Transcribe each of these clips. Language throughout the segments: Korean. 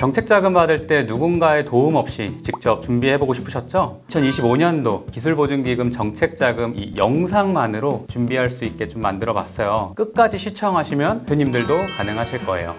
정책 자금 받을 때 누군가의 도움 없이 직접 준비해보고 싶으셨죠? 2025년도 기술보증기금 정책 자금 이 영상만으로 준비할 수 있게 좀 만들어 봤어요. 끝까지 시청하시면 대표님들도 가능하실 거예요.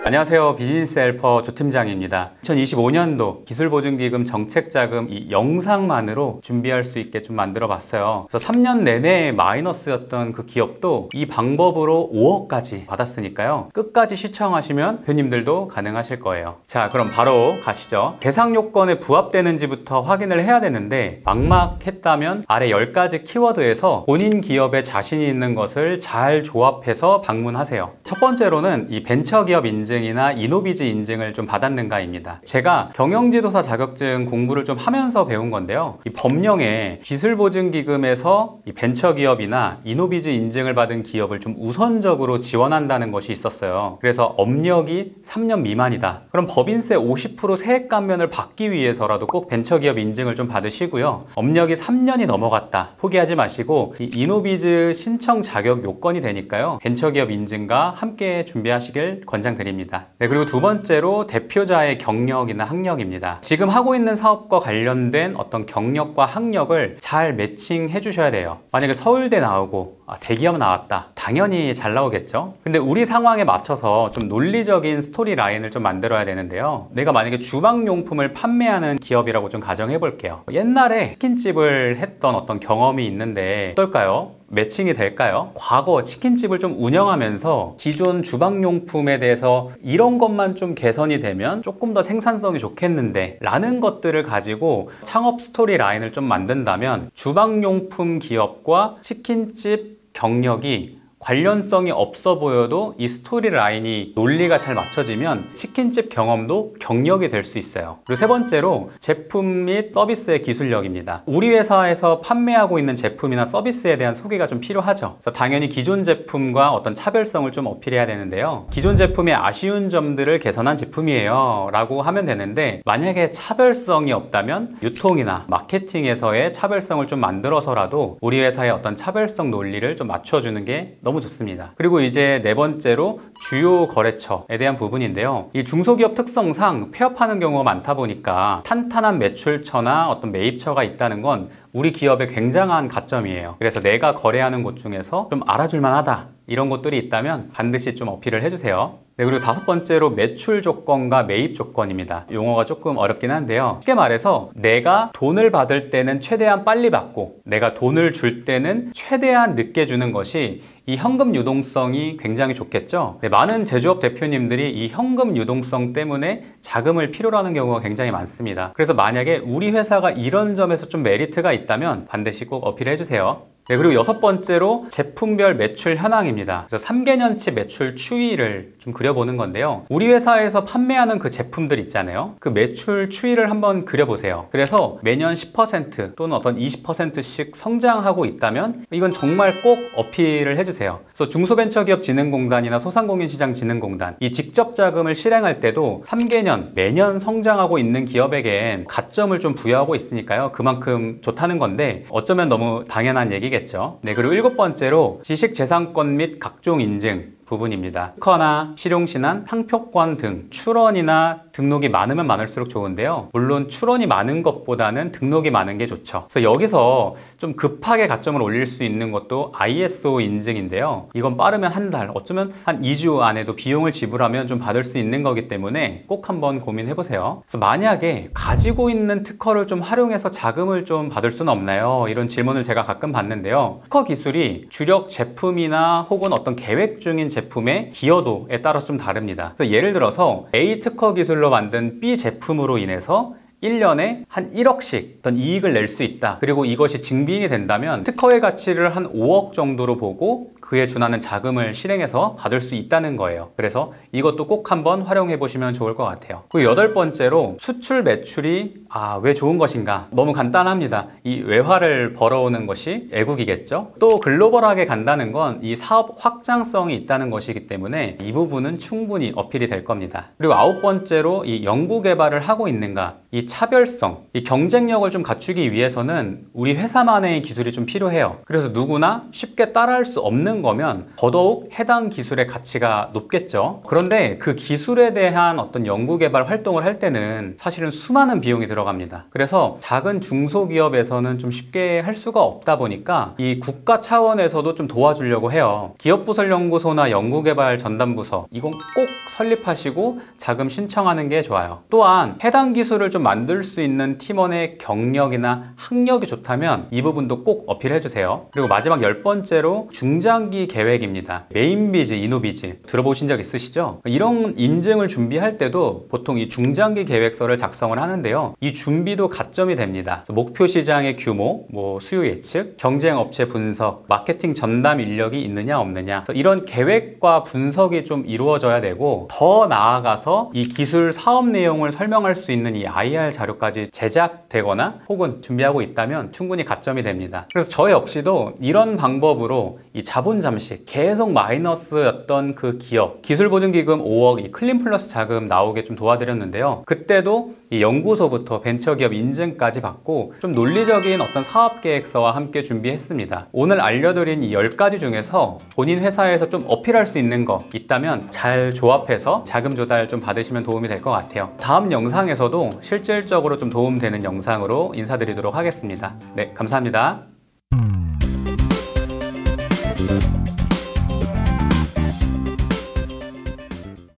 안녕하세요. 비즈니스 헬퍼 조 팀장입니다. 2025년도 기술보증기금 정책자금 이 영상만으로 준비할 수 있게 좀 만들어 봤어요. 그래서 3년 내내 마이너스였던 그 기업도 이 방법으로 5억까지 받았으니까요. 끝까지 시청하시면 대표님들도 가능하실 거예요. 자, 그럼 바로 가시죠. 대상 요건에 부합되는지부터 확인을 해야 되는데 막막했다면 아래 10가지 키워드에서 본인 기업에 자신이 있는 것을 잘 조합해서 방문하세요. 첫 번째로는 이 벤처기업 인증이나 이노비즈 인증을 좀 받았는가입니다. 제가 경영지도사 자격증 공부를 좀 하면서 배운 건데요. 이 법령에 기술보증기금에서 이 벤처기업이나 이노비즈 인증을 받은 기업을 좀 우선적으로 지원한다는 것이 있었어요. 그래서 업력이 3년 미만이다. 그럼 법인세 50% 세액 감면을 받기 위해서라도 꼭 벤처기업 인증을 좀 받으시고요. 업력이 3년이 넘어갔다. 포기하지 마시고 이 이노비즈 신청 자격 요건이 되니까요. 벤처기업 인증과 함께 준비하시길 권장드립니다. 네, 그리고 두 번째로 대표자의 경력이나 학력입니다. 지금 하고 있는 사업과 관련된 어떤 경력과 학력을 잘 매칭해 주셔야 돼요. 만약에 서울대 나오고 대기업 나왔다. 당연히 잘 나오겠죠. 근데 우리 상황에 맞춰서 좀 논리적인 스토리 라인을 좀 만들어야 되는데요. 내가 만약에 주방용품을 판매하는 기업이라고 좀 가정해 볼게요. 옛날에 치킨집을 했던 어떤 경험이 있는데 어떨까요? 매칭이 될까요? 과거 치킨집을 좀 운영하면서 기존 주방용품에 대해서 이런 것만 좀 개선이 되면 조금 더 생산성이 좋겠는데 라는 것들을 가지고 창업 스토리 라인을 좀 만든다면 주방용품 기업과 치킨집 경력이 관련성이 없어 보여도 이 스토리 라인이 논리가 잘 맞춰지면 치킨집 경험도 경력이 될 수 있어요. 그리고 세 번째로 제품 및 서비스의 기술력입니다. 우리 회사에서 판매하고 있는 제품이나 서비스에 대한 소개가 좀 필요하죠. 그래서 당연히 기존 제품과 어떤 차별성을 좀 어필해야 되는데요. 기존 제품의 아쉬운 점들을 개선한 제품이에요 라고 하면 되는데 만약에 차별성이 없다면 유통이나 마케팅에서의 차별성을 좀 만들어서라도 우리 회사의 어떤 차별성 논리를 좀 맞춰주는 게 너무 좋습니다. 그리고 이제 네 번째로 주요 거래처에 대한 부분인데요. 이 중소기업 특성상 폐업하는 경우가 많다 보니까 탄탄한 매출처나 어떤 매입처가 있다는 건 우리 기업의 굉장한 가점이에요. 그래서 내가 거래하는 곳 중에서 좀 알아줄만 하다. 이런 것들이 있다면 반드시 좀 어필을 해주세요. 네, 그리고 다섯 번째로 매출 조건과 매입 조건입니다. 용어가 조금 어렵긴 한데요. 쉽게 말해서 내가 돈을 받을 때는 최대한 빨리 받고 내가 돈을 줄 때는 최대한 늦게 주는 것이 이 현금 유동성이 굉장히 좋겠죠. 네, 많은 제조업 대표님들이 이 현금 유동성 때문에 자금을 필요로 하는 경우가 굉장히 많습니다. 그래서 만약에 우리 회사가 이런 점에서 좀 메리트가 있다면 반드시 꼭 어필해 주세요. 네, 그리고 여섯 번째로 제품별 매출 현황입니다. 그래서 3개년치 매출 추이를 좀 그려보는 건데요. 우리 회사에서 판매하는 그 제품들 있잖아요. 그 매출 추이를 한번 그려보세요. 그래서 매년 10% 또는 어떤 20%씩 성장하고 있다면 이건 정말 꼭 어필을 해주세요. 그래서 중소벤처기업진흥공단이나 소상공인시장진흥공단 이 직접 자금을 실행할 때도 3개년 매년 성장하고 있는 기업에겐 가점을 좀 부여하고 있으니까요. 그만큼 좋다는 건데 어쩌면 너무 당연한 얘기겠죠. 네, 그리고 일곱 번째로 지식재산권 및 각종 인증 부분입니다. 특허나 실용신안, 상표권 등 출원이나 등록이 많으면 많을수록 좋은데요. 물론 출원이 많은 것보다는 등록이 많은 게 좋죠. 그래서 여기서 좀 급하게 가점을 올릴 수 있는 것도 ISO 인증인데요. 이건 빠르면 한 달, 어쩌면 한 2주 안에도 비용을 지불하면 좀 받을 수 있는 거기 때문에 꼭 한번 고민해 보세요. 그래서 만약에 가지고 있는 특허를 좀 활용해서 자금을 좀 받을 수는 없나요? 이런 질문을 제가 가끔 받는데요. 특허 기술이 주력 제품이나 혹은 어떤 계획 중인 제품의 기여도에 따라서 좀 다릅니다. 그래서 예를 들어서 A 특허 기술로 만든 B 제품으로 인해서 1년에 한 1억씩 어떤 이익을 낼 수 있다. 그리고 이것이 증빙이 된다면 특허의 가치를 한 5억 정도로 보고 그에 준하는 자금을 실행해서 받을 수 있다는 거예요. 그래서 이것도 꼭 한번 활용해 보시면 좋을 것 같아요. 그리고 여덟 번째로 수출 매출이 왜 좋은 것인가? 너무 간단합니다. 이 외화를 벌어오는 것이 애국이겠죠. 또 글로벌하게 간다는 건 이 사업 확장성이 있다는 것이기 때문에 이 부분은 충분히 어필이 될 겁니다. 그리고 아홉 번째로 이 연구 개발을 하고 있는가? 이 차별성, 이 경쟁력을 좀 갖추기 위해서는 우리 회사만의 기술이 좀 필요해요. 그래서 누구나 쉽게 따라할 수 없는 하는 거면 더더욱 해당 기술의 가치가 높겠죠. 그런데 그 기술에 대한 어떤 연구개발 활동을 할 때는 사실은 수많은 비용이 들어갑니다. 그래서 작은 중소기업에서는 좀 쉽게 할 수가 없다 보니까 이 국가 차원에서도 좀 도와주려고 해요. 기업부설연구소나 연구개발 전담부서 이건 꼭 설립하시고 자금 신청하는 게 좋아요. 또한 해당 기술을 좀 만들 수 있는 팀원의 경력이나 학력이 좋다면 이 부분도 꼭 어필해 주세요. 그리고 마지막 10번째로 중장기 계획입니다. 메인비즈, 이노비즈 들어보신 적 있으시죠? 이런 인증을 준비할 때도 보통 이 중장기 계획서를 작성을 하는데요. 이 준비도 가점이 됩니다. 목표 시장의 규모, 수요 예측, 경쟁 업체 분석, 마케팅 전담 인력이 있느냐 없느냐 이런 계획과 분석이 좀 이루어져야 되고 더 나아가서 이 기술 사업 내용을 설명할 수 있는 이 IR 자료까지 제작되거나 혹은 준비하고 있다면 충분히 가점이 됩니다. 그래서 저 역시도 이런 방법으로 이 자본 잠식 계속 마이너스였던 그 기업 기술보증기금 5억 이 클린플러스 자금 나오게 좀 도와드렸는데요. 그때도 이 연구소부터 벤처기업 인증까지 받고 좀 논리적인 어떤 사업계획서와 함께 준비했습니다. 오늘 알려드린 이 10가지 중에서 본인 회사에서 좀 어필할 수 있는 거 있다면 잘 조합해서 자금 조달 좀 받으시면 도움이 될 것 같아요. 다음 영상에서도 실질적으로 좀 도움되는 영상으로 인사드리도록 하겠습니다. 네, 감사합니다.